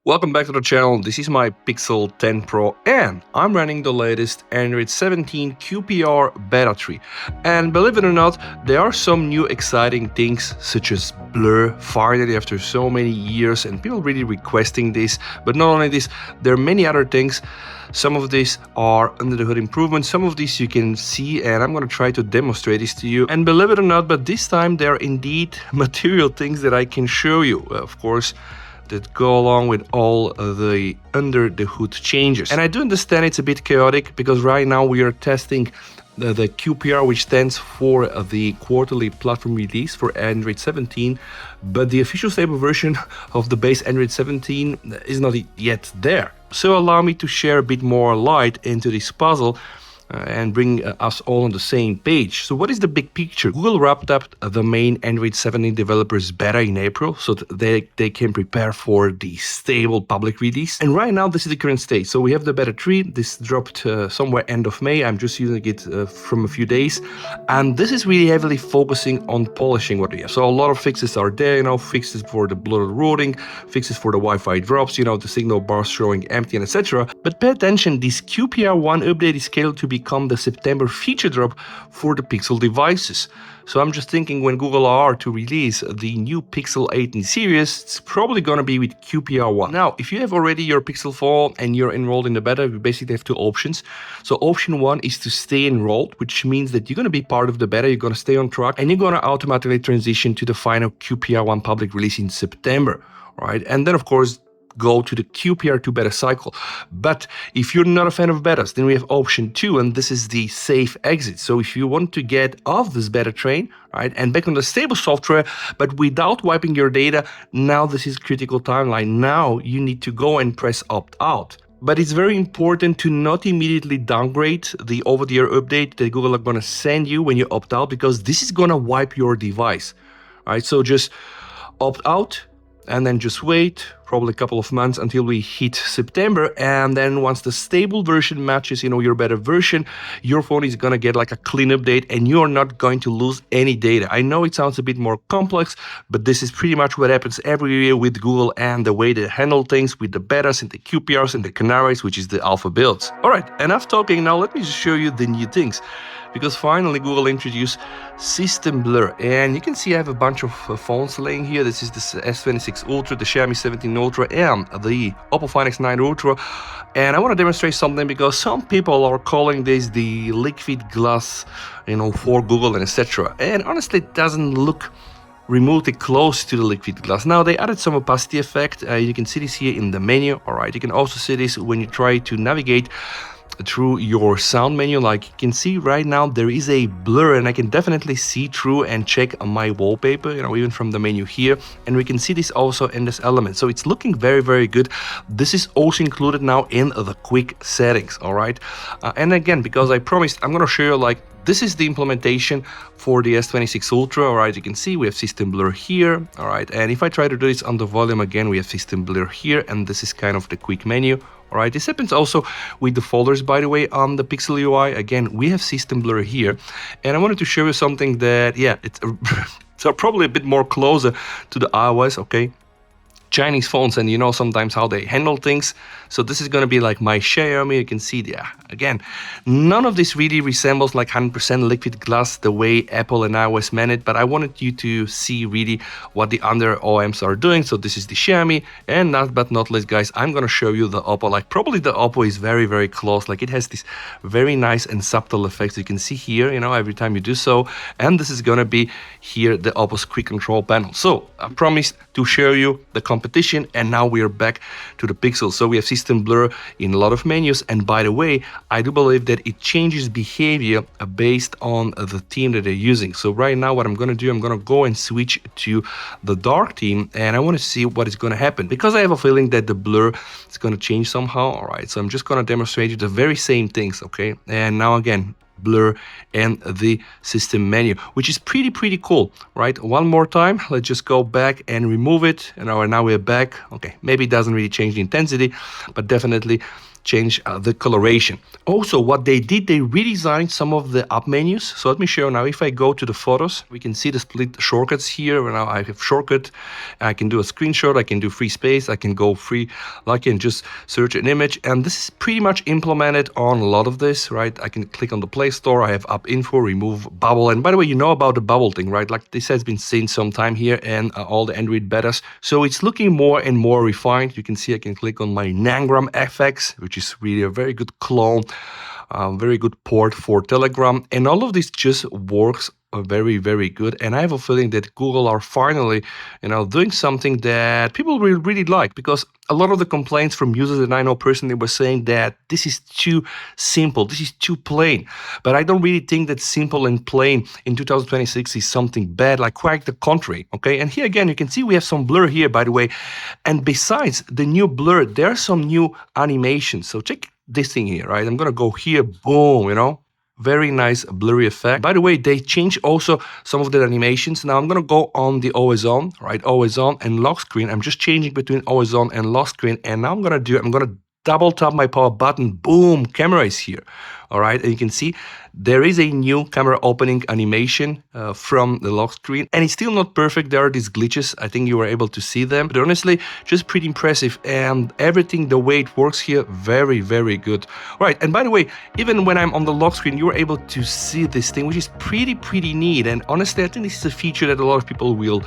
Welcome back to the channel. This is my Pixel 10 Pro and I'm running the latest Android 17 QPR beta 3. And believe it or not, there are some new exciting things such as blur finally after so many years and people really requesting this. But not only this, there are many other things. Some of these are under the hood improvements, some of these you can see, and I'm going to try to demonstrate this to you. And believe it or not, but this time there are indeed material things that I can show you. Of course, that go along with all the under the hood changes. And I do understand it's a bit chaotic because right now we are testing the QPR, which stands for the quarterly platform release for Android 17, but the official stable version of the base Android 17 is not yet there. So allow me to share a bit more light into this puzzle and bring us all on the same page. So what is the big picture? Google wrapped up the main Android 17 developers beta in April so that they can prepare for the stable public release. And right now this is the current state. So we have the beta 3. This dropped somewhere end of May. I'm just using it from a few days. And this is really heavily focusing on polishing what we have. So a lot of fixes are there, fixes for the blurred routing, fixes for the Wi-Fi drops, the signal bars showing empty and etc. But pay attention, this QPR1 update is scheduled to become the September feature drop for the Pixel devices. So I'm just thinking when Google are to release the new Pixel 18 series, it's probably going to be with QPR1. Now, if you have already your Pixel 4 and you're enrolled in the beta, you basically have two options. So option one is to stay enrolled, which means that you're going to be part of the beta, you're going to stay on track, and you're going to automatically transition to the final QPR1 public release in September, right? And then, of course, go to the QPR2 beta cycle. But if you're not a fan of betas, then we have option 2, and this is the safe exit. So if you want to get off this beta train, right, and back on the stable software, but without wiping your data, now this is critical timeline. Now you need to go and press opt out. But it's very important to not immediately downgrade the over-the-air update that Google are going to send you when you opt out, because this is going to wipe your device. All right, so just opt out and then just wait probably a couple of months until we hit September, and then once the stable version matches your better version, your phone is gonna get like a clean update and you're not going to lose any data. I know it sounds a bit more complex, but this is pretty much what happens every year with Google and the way they handle things with the betas and the QPRs and the canaries, which is the alpha builds. Alright, enough talking, now let me just show you the new things. Because finally Google introduced system blur, and you can see I have a bunch of phones laying here. This is the S26 Ultra, the Xiaomi 17 Ultra, and the Oppo Find X9 Ultra. And I want to demonstrate something because some people are calling this the liquid glass, for Google and etc. And honestly, it doesn't look remotely close to the liquid glass. Now they added some opacity effect. You can see this here in the menu. All right, you can also see this when you try to navigate through your sound menu. Like you can see right now there is a blur, and I can definitely see through and check my wallpaper, even from the menu here, and we can see this also in this element. So it's looking very, very good. This is also included now in the quick settings. All right, and again, because I promised, I'm gonna show you this is the implementation for the S26 Ultra. All right, you can see we have system blur here. All right, and if I try to do this on the volume again, we have system blur here, and this is kind of the quick menu. All right, this happens also with the folders, by the way, on the Pixel UI. Again, we have system blur here, and I wanted to show you something that, it's so probably a bit more closer to the iOS, okay? Chinese phones, and sometimes how they handle things. So this is going to be like my Xiaomi. You can see, again, none of this really resembles like 100% liquid glass the way Apple and iOS meant it, but I wanted you to see really what the other OEMs are doing. So this is the Xiaomi, and last but not least, guys, I'm going to show you the Oppo. Probably the Oppo is very, very close. It has this very nice and subtle effects you can see here, every time you do so. And this is going to be here the Oppo's quick control panel. So I promised to show you the competition, and now we are back to the Pixel. So we have system blur in a lot of menus, and by the way, I do believe that it changes behavior based on the theme that they're using. So right now what I'm going to do, I'm going to go and switch to the dark theme, and I want to see what is going to happen, because I have a feeling that the blur is going to change somehow. All right, so I'm just going to demonstrate you the very same things, okay? And now again, blur and the system menu, which is pretty cool, right? One more time, let's just go back and remove it, and now we're back. Okay, maybe it doesn't really change the intensity, but definitely change the coloration. Also, what they did, they redesigned some of the up menus. So let me show you now. If I go to the photos, we can see the split shortcuts here. Now I have shortcut. I can do a screenshot. I can do free space. I can go free. I can just search an image. And this is pretty much implemented on a lot of this, right? I can click on the Play Store. I have up info, remove bubble. And by the way, you know about the bubble thing, right? Like this has been seen sometime here in all the Android betas. So it's looking more and more refined. You can see I can click on my Nangram FX, which is really a very good clone, very good port for Telegram. And all of this just works very, very good. And I have a feeling that Google are finally, doing something that people will really like, because a lot of the complaints from users that I know personally were saying that this is too simple, this is too plain. But I don't really think that simple and plain in 2026 is something bad, like quite the contrary, okay? And here again, you can see we have some blur here, by the way. And besides the new blur, there are some new animations. So check this thing here, right? I'm gonna go here, boom, very nice blurry effect. By the way, they changed also some of the animations. Now I'm gonna go on the always on, right? Always on and lock screen. I'm just changing between always on and lock screen. And now I'm gonna double tap my power button. Boom, camera is here. All right, and you can see there is a new camera opening animation from the lock screen, and it's still not perfect. There are these glitches. I think you were able to see them, but honestly, just pretty impressive. And everything, the way it works here, very, very good. All right, and by the way, even when I'm on the lock screen, you were able to see this thing, which is pretty neat. And honestly, I think this is a feature that a lot of people will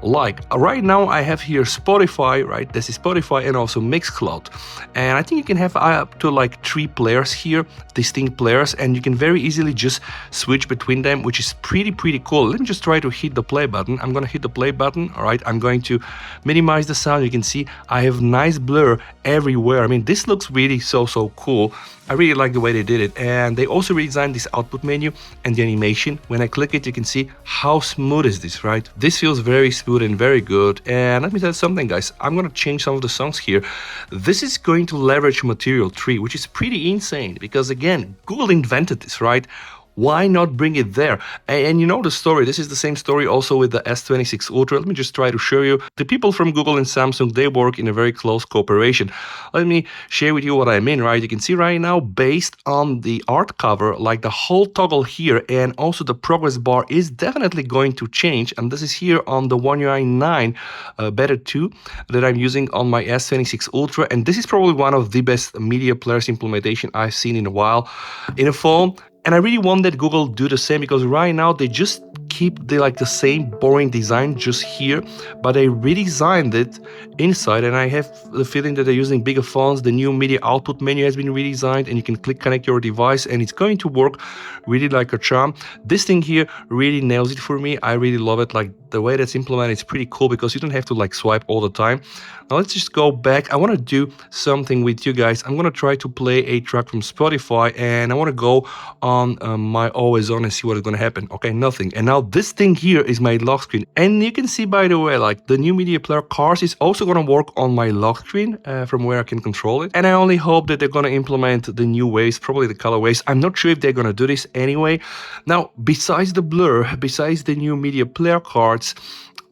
like. Right now I have here Spotify, right? This is Spotify and also Mixcloud. And I think you can have up to like 3 players here, distinct players, and you can very easily just switch between them, which is pretty cool. Let me just try to hit the play button. I'm gonna hit the play button. All right, I'm going to minimize the sound. You can see I have nice blur everywhere. I mean, this looks really so cool. I really like the way they did it. And they also redesigned this output menu and the animation. When I click it, you can see how smooth is this, right? This feels very smooth and very good. And let me tell you something, guys. I'm going to change some of the songs here. This is going to leverage Material 3, which is pretty insane because, again, Google invented this, right? Why not bring it there? And you know the story. This is the same story also with the S26 Ultra. Let me just try to show you. The people from Google and Samsung, they work in a very close cooperation. Let me share with you what I mean, right? You can see right now, based on the art cover, like the whole toggle here and also the progress bar is definitely going to change. And this is here on the One UI 9 Beta 2 that I'm using on my S26 Ultra. And this is probably one of the best media players implementation I've seen in a while in a phone. And I really want that Google do the same, because right now they just keep the same boring design just here, but they redesigned it inside, and I have the feeling that they're using bigger fonts. The new media output menu has been redesigned, and you can click connect your device, and it's going to work really like a charm. This thing here really nails it for me. I really love it. Like the way that's implemented, it's pretty cool because you don't have to swipe all the time. Now let's just go back. I want to do something with you guys. I'm going to try to play a track from Spotify, and I want to go on my always on and see what is going to happen. Okay, nothing. And now this thing here is my lock screen, and you can see, by the way, the new media player Cars is also going to work on my lock screen from where I can control it. And I only hope that they're going to implement the new waves, probably the color waves. I'm not sure if they're going to do this anyway. Now, besides the blur, besides the new media player cards,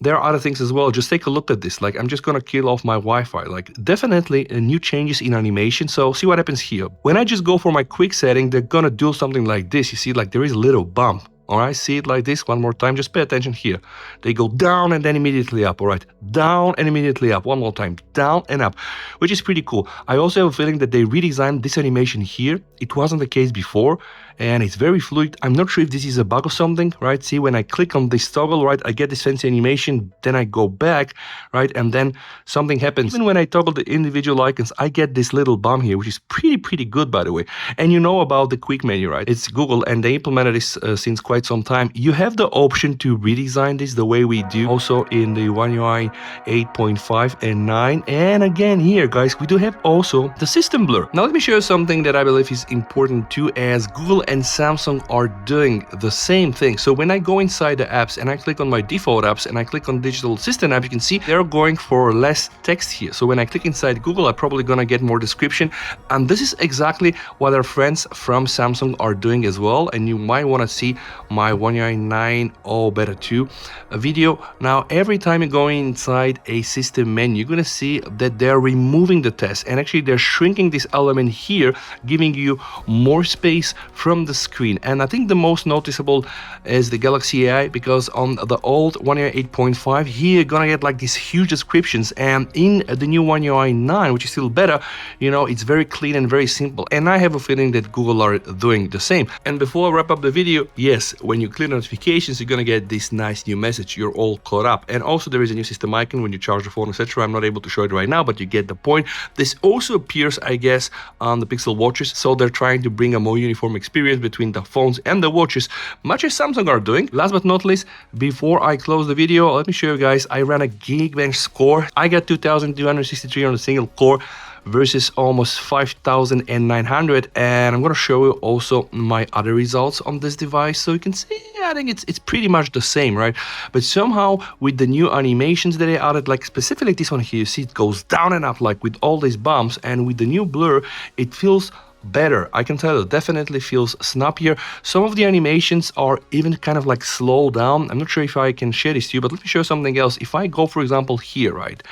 there are other things as well. Just take a look at this. I'm just gonna kill off my Wi-Fi. Definitely new changes in animation. So see what happens here. When I just go for my quick setting, they're gonna do something like this. You see, there is a little bump. All right, see it like this one more time. Just pay attention here. They go down and then immediately up. All right, down and immediately up. One more time, down and up, which is pretty cool. I also have a feeling that they redesigned this animation here. It wasn't the case before, and it's very fluid. I'm not sure if this is a bug or something, right? See, when I click on this toggle, right, I get this fancy animation, then I go back, right, and then something happens. Even when I toggle the individual icons, I get this little bump here, which is pretty good, by the way. And you know about the quick menu, right? It's Google, and they implemented this since quite some time. You have the option to redesign this the way we do also in the One UI 8.5 and 9. And again here, guys, we do have also the system blur. Now let me show you something that I believe is important too, as Google and Samsung are doing the same thing. So when I go inside the apps and I click on my default apps and I click on digital assistant app, you can see they're going for less text here. So when I click inside Google, I'm probably gonna get more description. And this is exactly what our friends from Samsung are doing as well. And you might want to see my One UI 9.0 Beta 2 video. Now, every time you go inside a system menu, you're gonna see that they're removing the test, and actually they're shrinking this element here, giving you more space from the screen. And I think the most noticeable is the Galaxy AI, because on the old One UI 8.5, here you're gonna get like these huge descriptions, and in the new One UI 9, which is still better, you know, it's very clean and very simple. And I have a feeling that Google are doing the same. And before I wrap up the video, yes, when you clear notifications, you're gonna get this nice new message. You're all caught up. And also there is a new system icon when you charge the phone, etc. I'm not able to show it right now, but you get the point. This also appears, I guess, on the Pixel watches. So they're trying to bring a more uniform experience between the phones and the watches, much as Samsung are doing. Last but not least, before I close the video, let me show you guys, I ran a Geekbench score. I got 2263 on a single core versus almost 5,900, and I'm gonna show you also my other results on this device, so you can see I think it's pretty much the same, right? But somehow with the new animations that they added, like specifically this one here, you see it goes down and up like with all these bumps, and with the new blur it feels better. I can tell it definitely feels snappier. Some of the animations are even kind of like slowed down. I'm not sure if I can share this to you, but let me show you something else. If I go, for example, here, right,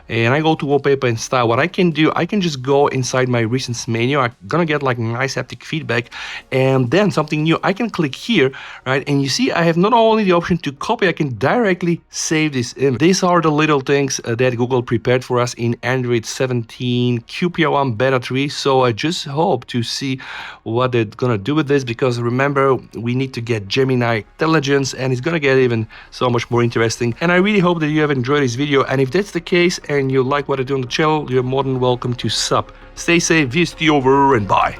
and I go to wallpaper and style, what I can do, I can just go inside my recents menu. I'm gonna get like nice haptic feedback, and then something new, I can click here, right, and you see I have not only the option to copy, I can directly save this image. These are the little things that Google prepared for us in Android 17 QPR1 Beta 3, so I just hope to see what they're gonna do with this, because remember, we need to get Gemini intelligence, and it's gonna get even so much more interesting. And I really hope that you have enjoyed this video, and if that's the case and you like what I do on the channel, you're more than welcome to sub. Stay safe, VST over, and bye.